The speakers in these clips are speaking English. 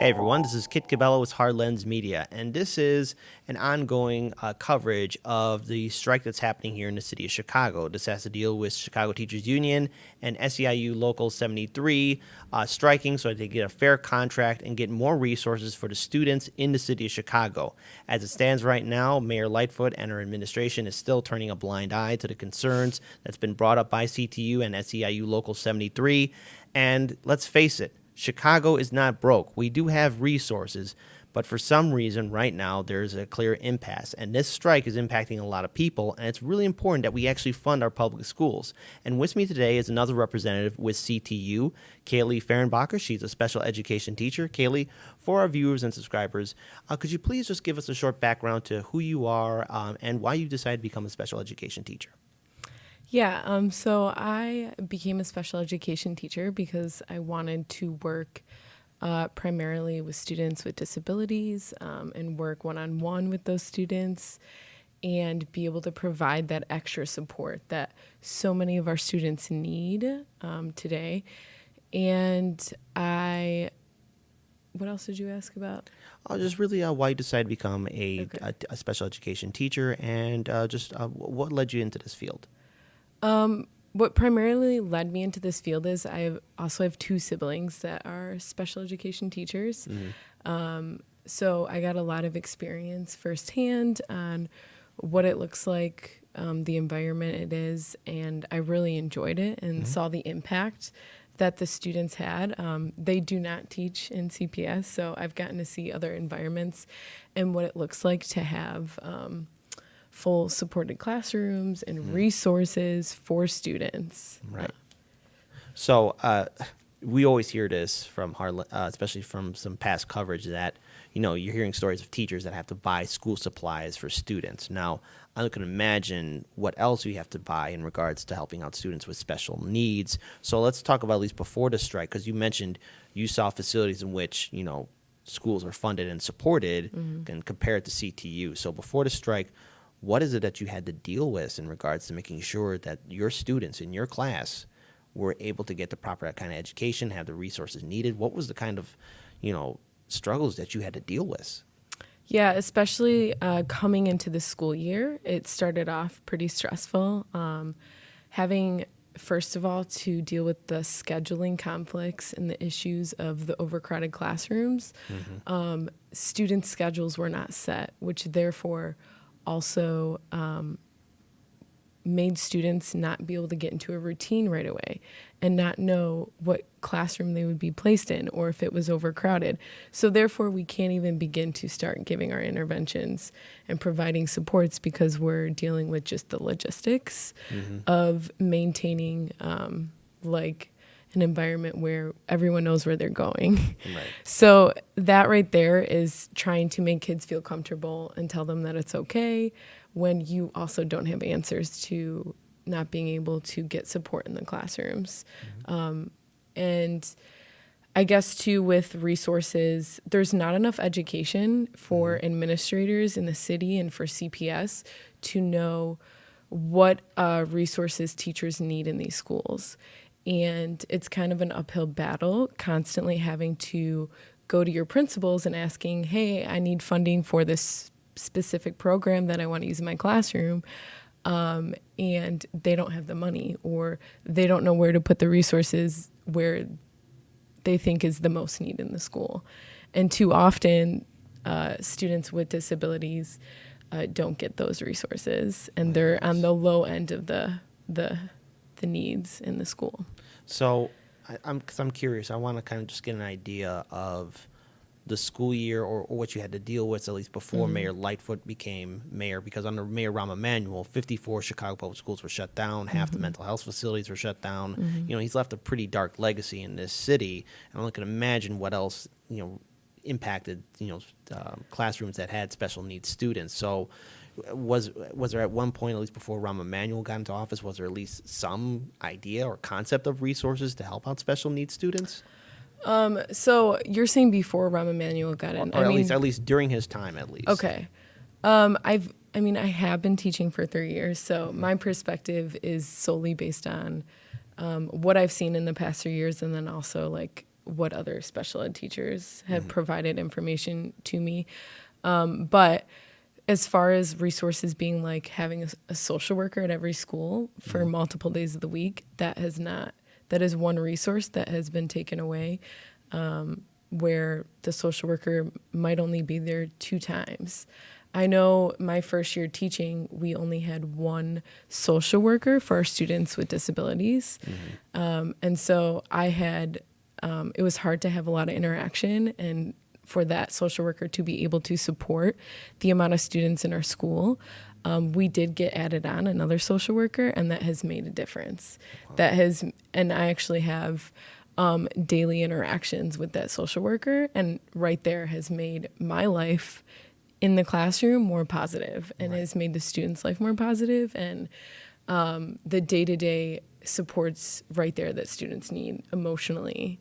Hey everyone, this is Kit Cabello with Hard Lens Media, and this is an ongoing coverage of the strike that's happening here in the city of Chicago. This has to deal with Chicago Teachers Union and SEIU Local 73 striking so that they get a fair contract and get more resources for the students in the city of Chicago. As it stands right now, Mayor Lightfoot and her administration is still turning a blind eye to the concerns that's been brought up by CTU and SEIU Local 73, and let's face it, Chicago is not broke. We do have resources, but for some reason right now there's a clear impasse, and this strike is impacting a lot of people, and it's really important that we actually fund our public schools. And with me today is another representative with CTU, Kaylee Fehrenbacher. She's a special education teacher. Kaylee, for our viewers and subscribers, could you please just give us a short background to who you are and why you decided to become a special education teacher? Yeah, so I became a special education teacher because I wanted to work primarily with students with disabilities and work one-on-one with those students and be able to provide that extra support that so many of our students need today. And what else did you ask about? Just really why you decided to become a special education teacher, and what led you into this field? What primarily led me into this field is I also have two siblings that are special education teachers. So I got a lot of experience firsthand on what it looks like, the environment it is, and I really enjoyed it and saw the impact that the students had. They do not teach in CPS, so I've gotten to see other environments and what it looks like to have full supported classrooms and resources for students. Right. So we always hear this from especially from some past coverage that, you're hearing stories of teachers that have to buy school supplies for students. Now, I can imagine what else we have to buy in regards to helping out students with special needs. So let's talk about at least before the strike, because you mentioned you saw facilities in which, schools are funded and supported and compared to CTU. So before the strike, what is it that you had to deal with in regards to making sure that your students in your class were able to get the proper kind of education, have the resources needed? What was the kind of, struggles that you had to deal with? Yeah, especially coming into the school year, it started off pretty stressful. Having, first of all, to deal with the scheduling conflicts and the issues of the overcrowded classrooms. Student schedules were not set, which therefore also made students not be able to get into a routine right away and not know what classroom they would be placed in or if it was overcrowded. So therefore, we can't even begin to start giving our interventions and providing supports because we're dealing with just the logistics of maintaining an environment where everyone knows where they're going. Right. So that right there is trying to make kids feel comfortable and tell them that it's okay when you also don't have answers to not being able to get support in the classrooms. And I guess too, with resources, there's not enough education for administrators in the city and for CPS to know what resources teachers need in these schools. And it's kind of an uphill battle, constantly having to go to your principals and asking, hey, I need funding for this specific program that I want to use in my classroom. And they don't have the money, or they don't know where to put the resources where they think is the most need in the school. And too often, students with disabilities don't get those resources, and they're on the low end of the needs in the school. So I'm curious. I want to kind of just get an idea of the school year or what you had to deal with, at least before Mayor Lightfoot became mayor, because under Mayor Rahm Emanuel, 54 Chicago public schools were shut down, half the mental health facilities were shut down. He's left a pretty dark legacy in this city, and I can imagine what else, impacted, classrooms that had special needs students. So was there at one point, at least before Rahm Emanuel got into office, was there at least some idea or concept of resources to help out special needs students? So you're saying before Rahm Emanuel got in? Or at least during his time, at least. Okay. I have been teaching for 3 years, so my perspective is solely based on what I've seen in the past 3 years, and then also what other special ed teachers have provided information to me. But as far as resources being like having a social worker at every school for multiple days of the week, that is one resource that has been taken away, where the social worker might only be there 2 times. I know my first year teaching, we only had one social worker for our students with disabilities. And so it was hard to have a lot of interaction, and for that social worker to be able to support the amount of students in our school. We did get added on another social worker, and that has made a difference. Wow. And I actually have daily interactions with that social worker, and right there has made my life in the classroom more positive, and has made the students' life more positive, and the day-to-day supports right there that students need emotionally.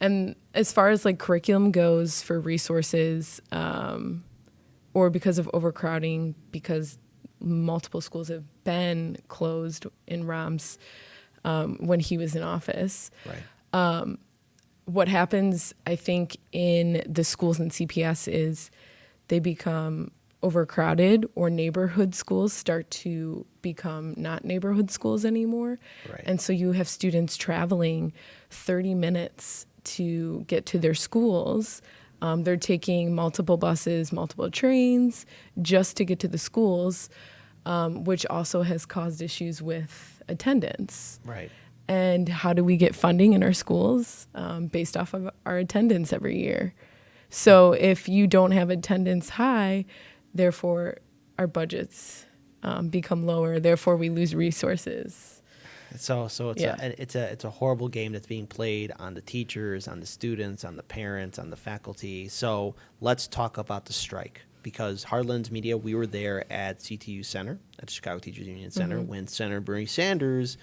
And as far as like curriculum goes for resources, or because of overcrowding, because multiple schools have been closed in Rom's when he was in office. Right. What happens, I think, in the schools in CPS is they become overcrowded, or neighborhood schools start to become not neighborhood schools anymore. Right. And so you have students traveling 30 minutes to get to their schools. They're taking multiple buses, multiple trains just to get to the schools, which also has caused issues with attendance. Right. And how do we get funding in our schools based off of our attendance every year? So if you don't have attendance high, therefore our budgets become lower. Therefore we lose resources. So it's a horrible game that's being played on the teachers, on the students, on the parents, on the faculty. So let's talk about the strike, because Heartlands Media, we were there at CTU Center, at the Chicago Teachers Union Center, when Senator Bernie Sanders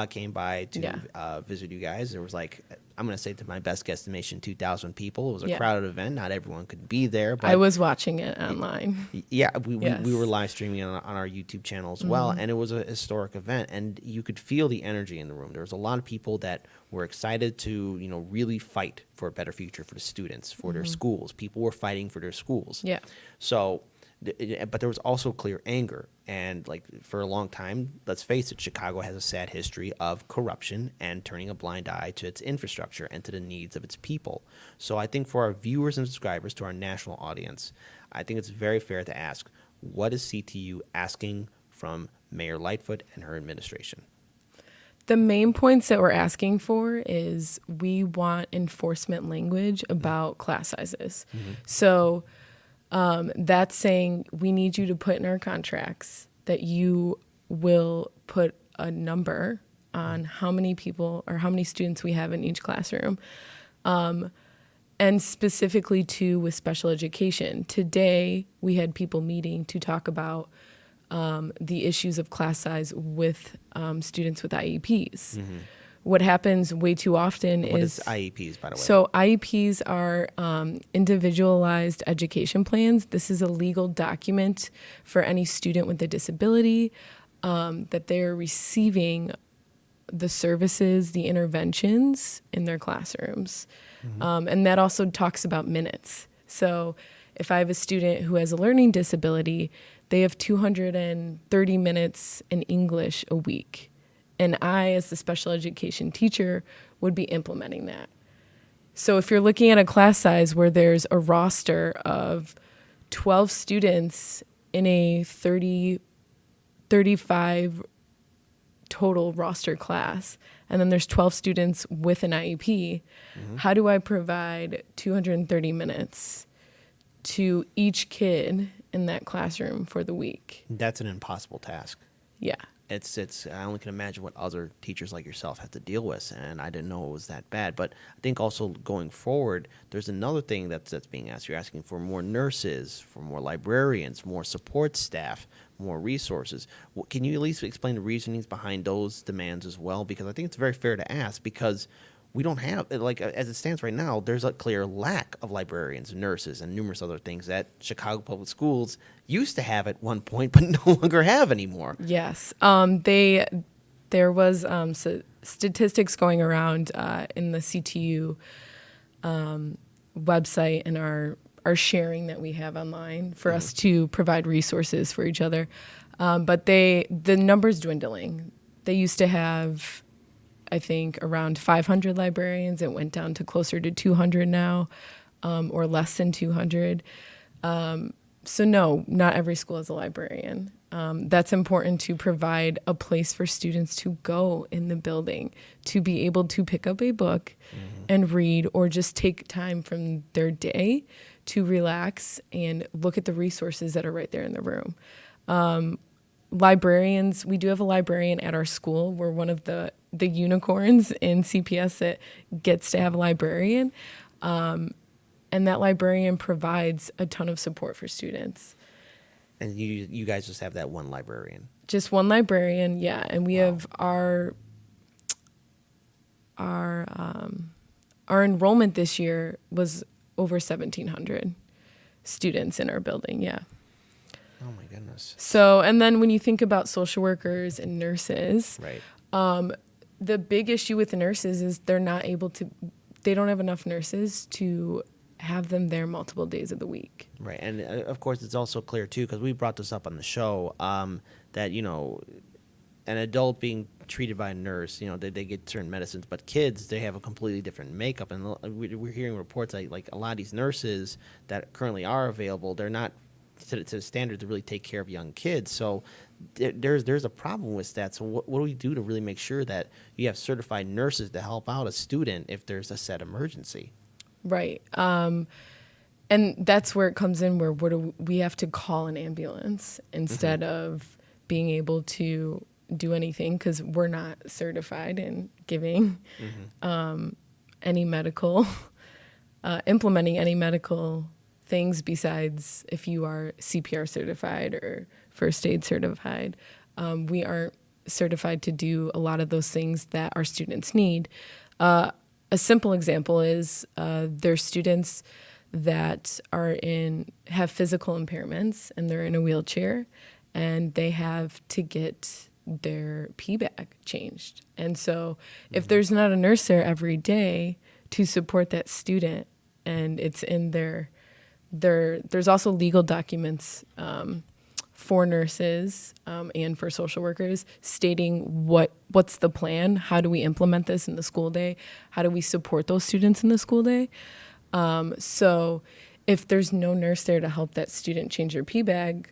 came by to visit you guys. There was like, I'm going to say to my best guesstimation, 2,000 people. It was a crowded event. Not everyone could be there. But I was watching it online. Yeah, we were live streaming on our YouTube channel as well, and it was a historic event, and you could feel the energy in the room. There was a lot of people that were excited to, really fight for a better future for the students, for their schools. People were fighting for their schools. Yeah. So, but there was also clear anger. And like for a long time, let's face it, Chicago has a sad history of corruption and turning a blind eye to its infrastructure and to the needs of its people. So I think for our viewers and subscribers, to our national audience, I think it's very fair to ask, what is CTU asking from Mayor Lightfoot and her administration? The main points that we're asking for is we want enforcement language about class sizes. So that's saying we need you to put in our contracts that you will put a number on how many people or how many students we have in each classroom. And specifically too with special education. Today we had people meeting to talk about the issues of class size with students with IEPs. What happens way too often What is IEPs, by the way? So IEPs are individualized education plans. This is a legal document for any student with a disability that they're receiving the services, the interventions in their classrooms. And that also talks about minutes. So if I have a student who has a learning disability, they have 230 minutes in English a week. And I, as the special education teacher, would be implementing that. So if you're looking at a class size where there's a roster of 12 students in a 35 total roster class, and then there's 12 students with an IEP, how do I provide 230 minutes to each kid in that classroom for the week? That's an impossible task. Yeah. It's I only can imagine what other teachers like yourself have to deal with, and I didn't know it was that bad. But I think also going forward, there's another thing that's being asked. You're asking for more nurses, for more librarians, more support staff, more resources. Can you at least explain the reasonings behind those demands as well? Because I think it's very fair to ask, because we don't have, like, as it stands right now, there's a clear lack of librarians, nurses, and numerous other things that Chicago Public Schools used to have at one point, but no longer have anymore. Yes. There was statistics going around in the CTU website and our sharing that we have online for us to provide resources for each other. But the number's dwindling. They used to have, I think, around 500 librarians. It went down to closer to 200 now, or less than 200. So no, not every school has a librarian. That's important to provide a place for students to go in the building, to be able to pick up a book and read, or just take time from their day to relax and look at the resources that are right there in the room. Librarians, we do have a librarian at our school. We're one of the unicorns in CPS that gets to have a librarian. And that librarian provides a ton of support for students. And you guys just have that one librarian? Just one librarian, yeah. And we have our enrollment this year was over 1,700 students in our building, yeah. Oh my goodness. So, and then when you think about social workers and nurses, Right. The big issue with the nurses is they don't have enough nurses to have them there multiple days of the week. Right. And of course, it's also clear too, because we brought this up on the show, that, an adult being treated by a nurse, they get certain medicines, but kids, they have a completely different makeup. And we're hearing reports like a lot of these nurses that currently are available, they're not to the standard to really take care of young kids. So there's a problem with that. So what do we do to really make sure that you have certified nurses to help out a student if there's a set emergency? Right. And that's where it comes in, where we have to call an ambulance instead of being able to do anything, because we're not certified in giving any medical, implementing any medical things besides if you are CPR certified or first aid certified. We aren't certified to do a lot of those things that our students need. A simple example is there's students that have physical impairments and they're in a wheelchair and they have to get their pee bag changed. And so if there's not a nurse there every day to support that student, and it's in there's also legal documents for nurses and for social workers stating what's the plan, how do we implement this in the school day, how do we support those students in the school day. So if there's no nurse there to help that student change their pee bag,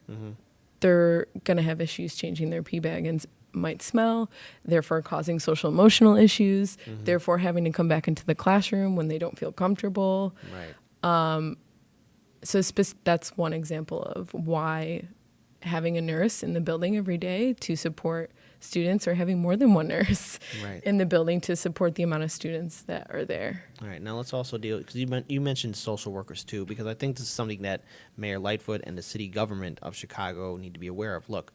they're going to have issues changing their pee bag and might smell, therefore causing social emotional issues, therefore having to come back into the classroom when they don't feel comfortable. Right. So that's one example of why having a nurse in the building every day to support students, or having more than one nurse in the building to support the amount of students that are there. All right. Now let's also deal, because you mentioned social workers too, because I think this is something that Mayor Lightfoot and the city government of Chicago need to be aware of. Look,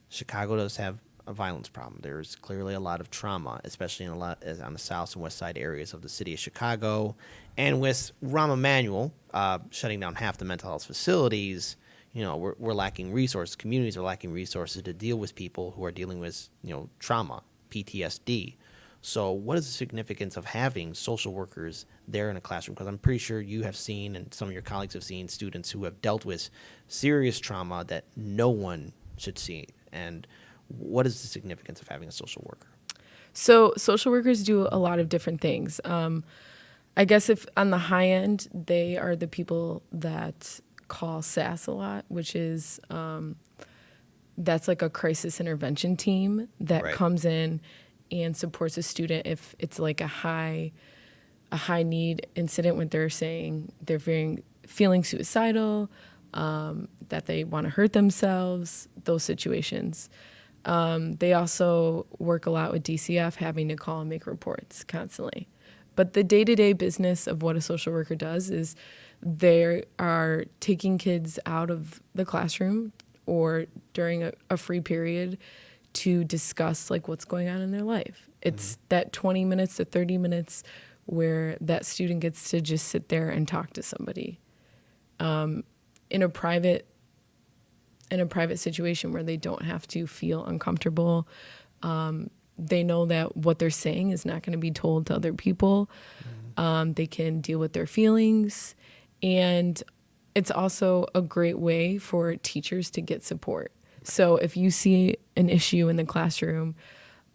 Chicago does have a violence problem. There's clearly a lot of trauma, especially on the south and west side areas of the city of Chicago. And with Rahm Emanuel shutting down half the mental health facilities, we're lacking resources. Communities are lacking resources to deal with people who are dealing with, trauma, PTSD. So what is the significance of having social workers there in a classroom? Because I'm pretty sure you have seen, and some of your colleagues have seen, students who have dealt with serious trauma that no one should see. And what is the significance of having a social worker? So social workers do a lot of different things. I guess if on the high end, they are the people that call SAS a lot, which is that's like a crisis intervention team that comes in and supports a student if it's like a high need incident, when they're saying they're feeling suicidal, that they want to hurt themselves, those situations. They also work a lot with DCF, having to call and make reports constantly. But the day-to-day business of what a social worker does is they are taking kids out of the classroom or during a free period to discuss like what's going on in their life. It's that 20 minutes to 30 minutes where that student gets to just sit there and talk to somebody in a private situation where they don't have to feel uncomfortable They know that what they're saying is not going to be told to other people. They can deal with their feelings. And it's also a great way for teachers to get support. So if you see an issue in the classroom,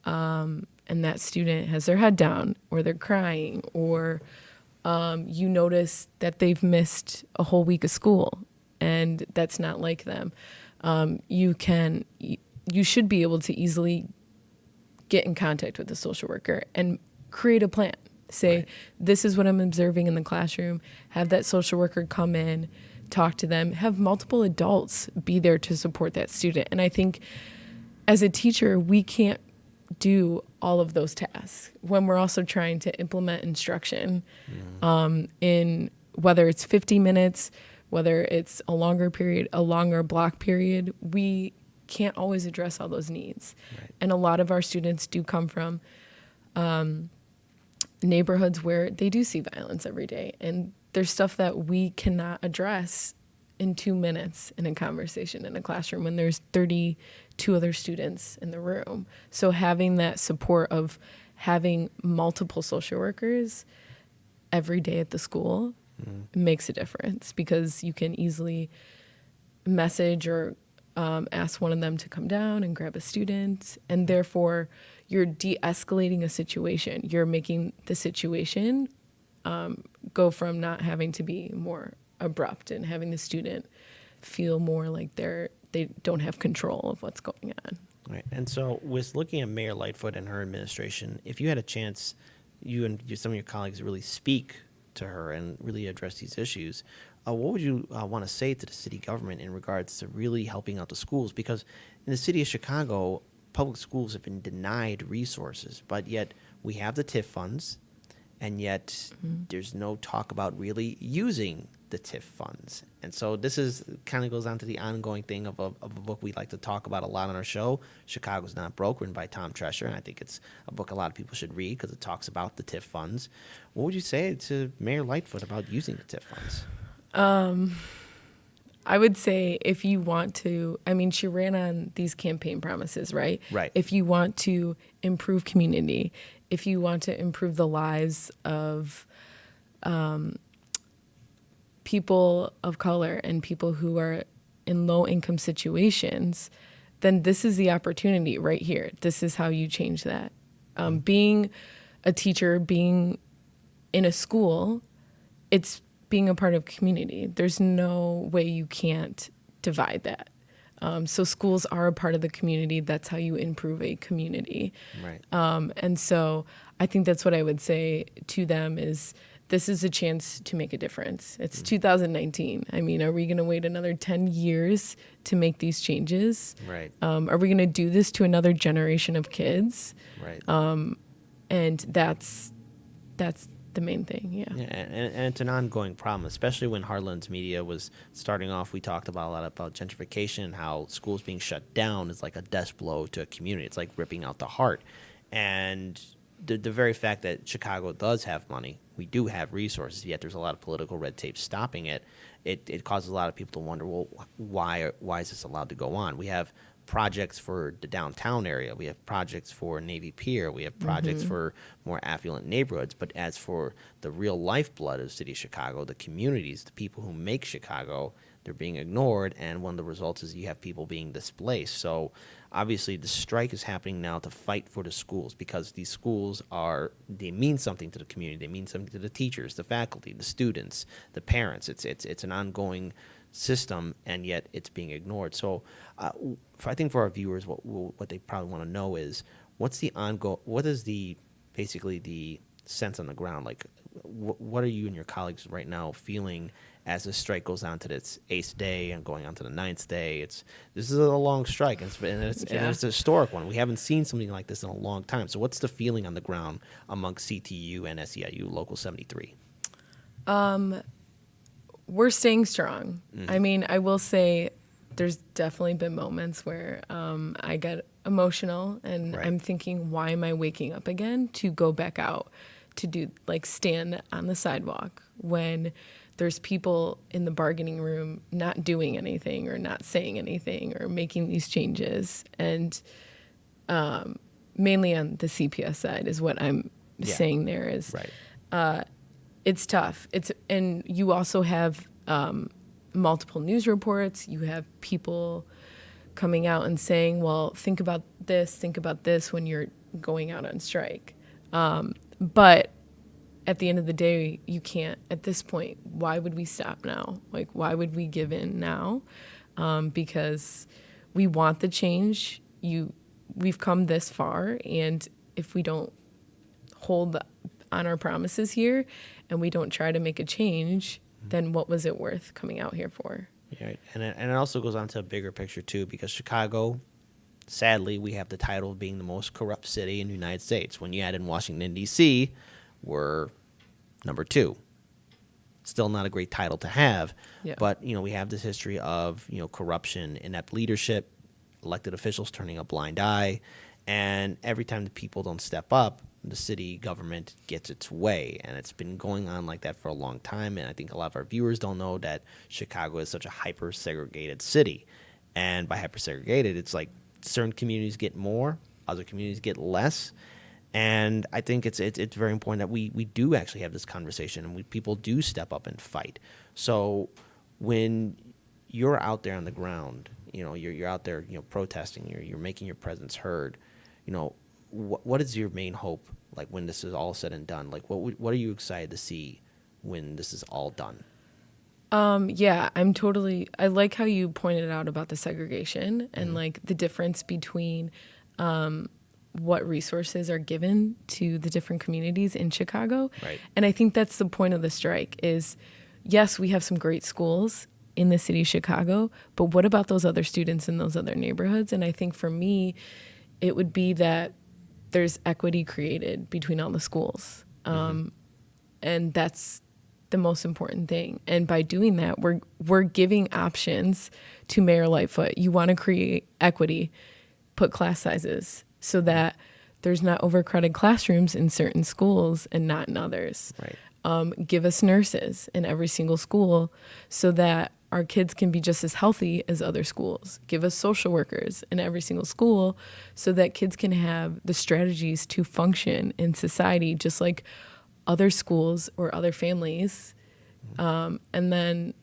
and that student has their head down, or they're crying, or you notice that they've missed a whole week of school and that's not like them, you should be able to easily get in contact with the social worker and create a plan. Say, right, this is what I'm observing in the classroom. Have that social worker come in, talk to them, have multiple adults be there to support that student. And I think as a teacher, we can't do all of those tasks when we're also trying to implement instruction, in whether it's 50 minutes, whether it's a longer period, a longer block period. We can't always address all those needs. Right. And a lot of our students do come from neighborhoods where they do see violence every day. And there's stuff that we cannot address in 2 minutes in a conversation in a classroom when there's 32 other students in the room. So having that support of having multiple social workers every day at the school makes a difference, because you can easily message or ask one of them to come down and grab a student, and therefore you're de-escalating a situation. You're making the situation go from not having to be more abrupt and having the student feel more like they don't have control of what's going on. Right. And so with looking at Mayor Lightfoot and her administration, if you had a chance, you and some of your colleagues really speak to her and really address these issues, what would you want to say to the city government in regards to really helping out the schools? Because in the city of Chicago, public schools have been denied resources, but yet we have the TIF funds, and yet there's no talk about really using the TIF funds. And so this is kind of goes on to the ongoing thing of a book we like to talk about a lot on our show, Chicago's Not Broke, written by Tom Tresher, and I think it's a book a lot of people should read because it talks about the TIF funds. What would you say to Mayor Lightfoot about using the TIF funds? I would say if you want to, I mean, she ran on these campaign promises, right? Right. If you want to improve community, if you want to improve the lives of people of color and people who are in low income situations, then this is the opportunity right here. This is how you change that. Being a teacher, being in a school, it's being a part of community. There's no way you can't divide that. So schools are a part of the community. That's how you improve a community. Right. And so I think that's what I would say to them is this is a chance to make a difference. It's 2019. I mean, are we going to wait another 10 years to make these changes? Right. Are we going to do this to another generation of kids? Right. And that's the main thing, yeah. And it's an ongoing problem, especially when Heartlands Media was starting off. We talked about a lot about gentrification and how schools being shut down is like a death blow to a community. It's like ripping out the heart. And the very fact that Chicago does have money, we do have resources, yet there's a lot of political red tape stopping it. It causes a lot of people to wonder, well, why is this allowed to go on? We have projects for the downtown area. We have projects for Navy Pier. We have projects for more affluent neighborhoods. But as for the real lifeblood of the city of Chicago, the communities, the people who make Chicago, they're being ignored. And one of the results is you have people being displaced. So obviously the strike is happening now to fight for the schools, because these schools they mean something to the community. They mean something to the teachers, the faculty, the students, the parents. It's an ongoing system, and yet it's being ignored. So I think for our viewers, what they probably want to know is what is basically the sense on the ground? Like, what are you and your colleagues right now feeling as the strike goes on to its 8th day and going on to the 9th day? This is a long strike, and it's a historic one. We haven't seen something like this in a long time. So what's the feeling on the ground amongst CTU and SEIU Local 73? We're staying strong. I mean, I will say there's definitely been moments where I get emotional and Right. I'm thinking, why am I waking up again to go back out to stand on the sidewalk when there's people in the bargaining room not doing anything or not saying anything or making these changes. And mainly on the CPS side is what I'm saying there is. Right. It's tough. And you also have multiple news reports. You have people coming out and saying, well, think about this when you're going out on strike. But at the end of the day, you can't, at this point, why would we stop now? Like, why would we give in now? Because we want the change. We've come this far, and if we don't hold on our promises here and we don't try to make a change, then what was it worth coming out here for? Yeah, right. And it also goes on to a bigger picture, too, because Chicago, sadly, we have the title of being the most corrupt city in the United States. When you add in Washington, D.C., we're number 2. Still not a great title to have, but, we have this history of, corruption, inept leadership, elected officials turning a blind eye, and every time the people don't step up, the city government gets its way, and it's been going on like that for a long time. And I think a lot of our viewers don't know that Chicago is such a hyper-segregated city, and by hyper-segregated, it's like certain communities get more, other communities get less. And I think it's very important that we do actually have this conversation, and people do step up and fight. So when you're out there on the ground, you're out there, protesting, you're making your presence heard, what is your main hope, like, when this is all said and done? Like, what are you excited to see when this is all done? Yeah, I like how you pointed out about the segregation and like the difference between what resources are given to the different communities in Chicago. Right. And I think that's the point of the strike is, yes, we have some great schools in the city of Chicago, but what about those other students in those other neighborhoods? And I think for me, it would be that there's equity created between all the schools. And that's the most important thing. And by doing that, we're giving options to Mayor Lightfoot. You want to create equity, put class sizes so that there's not overcrowded classrooms in certain schools and not in others. Right. Give us nurses in every single school so that our kids can be just as healthy as other schools. Give us social workers in every single school so that kids can have the strategies to function in society just like other schools or other families. And then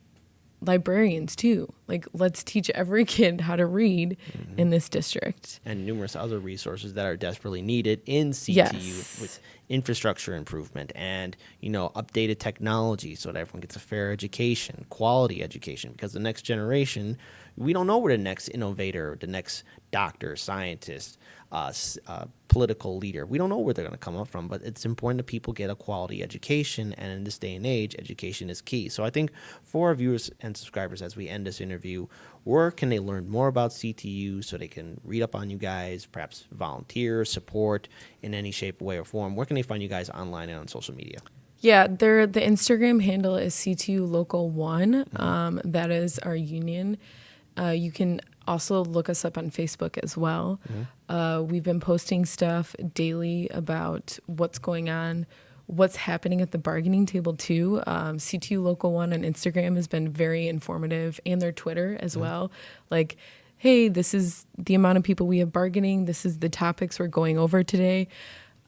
librarians too. Like, let's teach every kid how to read in this district. And numerous other resources that are desperately needed in CTU with infrastructure improvement and, updated technology so that everyone gets a fair education, quality education, because the next generation, we don't know where the next innovator, the next doctor, scientist, political leader, we don't know where they're going to come up from, but it's important that people get a quality education, and in this day and age, education is key. So I think for our viewers and subscribers, as we end this interview, where can they learn more about CTU so they can read up on you guys, perhaps volunteer, support in any shape, way, or form? Where can they find you guys online and on social media? Yeah, the Instagram handle is CTU Local 1. That is our union. You can also look us up on Facebook as well. We've been posting stuff daily about what's going on, what's happening at the bargaining table too. CTU Local 1 on Instagram has been very informative, and their Twitter as well. Like, hey, this is the amount of people we have bargaining. This is the topics we're going over today.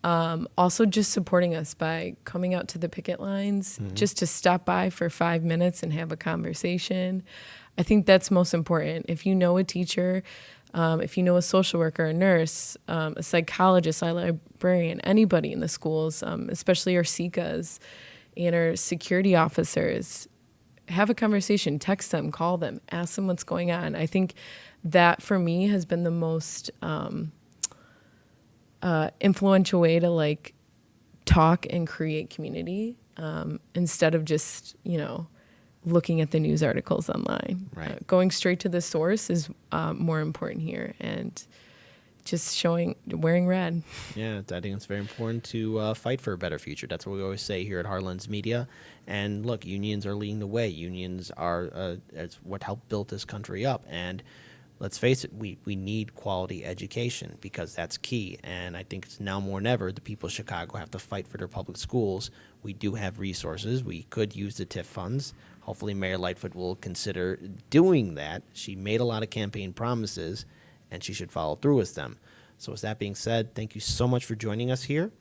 Also just supporting us by coming out to the picket lines, just to stop by for 5 minutes and have a conversation. I think that's most important. If you know a teacher, if you know a social worker, a nurse, a psychologist, a librarian, anybody in the schools, especially our SICAs and our security officers, have a conversation, text them, call them, ask them what's going on. I think that for me has been the most influential way to like talk and create community instead of just, looking at the news articles online. Right. Going straight to the source is more important here, and just wearing red. Yeah, I think it's very important to fight for a better future. That's what we always say here at Heartlands Media. And look, unions are leading the way. Unions are it's what helped build this country up. And let's face it, we need quality education because that's key. And I think it's now more than ever the people of Chicago have to fight for their public schools. We do have resources. We could use the TIF funds. Hopefully Mayor Lightfoot will consider doing that. She made a lot of campaign promises, and she should follow through with them. So with that being said, thank you so much for joining us here.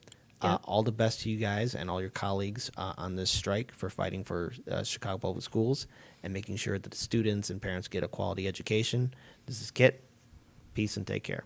Yeah. All the best to you guys and all your colleagues on this strike for fighting for Chicago Public Schools and making sure that the students and parents get a quality education. This is Kit. Peace and take care.